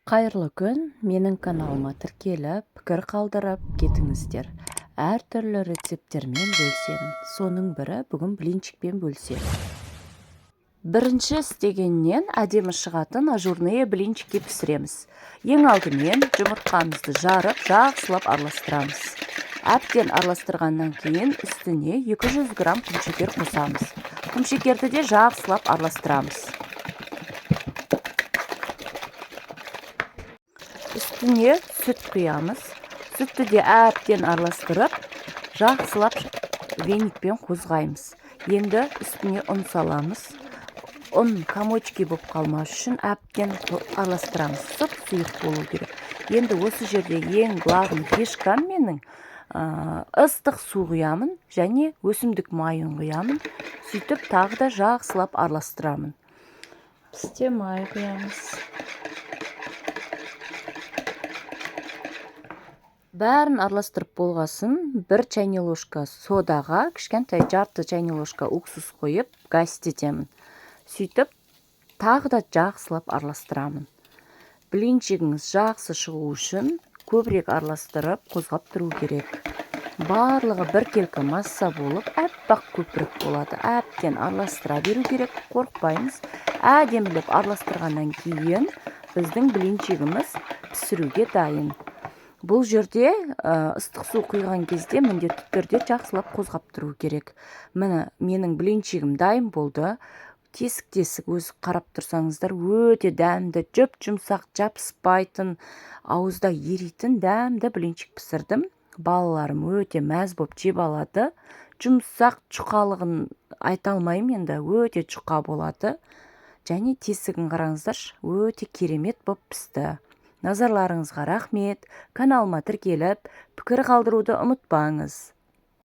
Қайырлы күн, менің каналыма тіркеліп, пікір қалдырып кетіңіздер. Әртүрлі рецепттермен бөлсем, соның бірі бүгін блинчикпен бөлсем. Бірінші істегеннен әдемі шығатын ажурные блинчики пісіреміз. Ең алдымен жұмыртқамызды жарып, жақсылап араластырамыз. Әбден араластырғаннан кейін үстіне 200 грамм құмшекер қосамыз. Құмшекерді де жақсылап араластырамыз. Үстіне сүт құямыз. Сүтті де әбден араластырып, жақсылап веникпен қозғаймыз. Енді үстіне ұн саламыз. Ұн комочки болып қалмас үшін әбден араластырамыз. Сұйық болу керек. Енді осы жерде ең главный фишкам менің ыстық су құямын және өсімдік майын құямын. Сөйтіп тағы да жақсылап араластырамын. Бізде май құямыз. Бәрін араластырып болғасын, 1 чайный ложка содаға, кішкентай жарты чайный ложка уксус қойып, гаситетемін. Сөйтіп, тағы да жақсылап араластырамын. Блинчигіңіз жақсы шығу үшін көбірек араластырып, қозғап тұру керек. Барлығы бір келкі масса болып, әппақ көпірік болады. Әбден араластыра беру керек, қорықпаймыз. Әдемілеп араластырғаннан кейін біздің блинчигіміз пісіруге дайын. Бұл жерде ыстық су құйған кезде міндетті түрде жақсылап қозғап тұру керек. Міне, менің блинчигім дайын болды. Тесік-тесік өз қарап тұрсаңыздар, өте дәмді, жүп-жұмсақ, жабыспайтын, ауызда еритін дәмді блинчик пісірдім. Балаларым өте мәз болып жеп алады. Жұмсақ жұқалығын айта алмаймын енді, өте жұқа болады. Және тесігін қараңыздар, өте керемет болып пісті. Назарларыңызға рахмет. Каналыма тіркеліп, пікір қалдыруды ұмытпаңыз.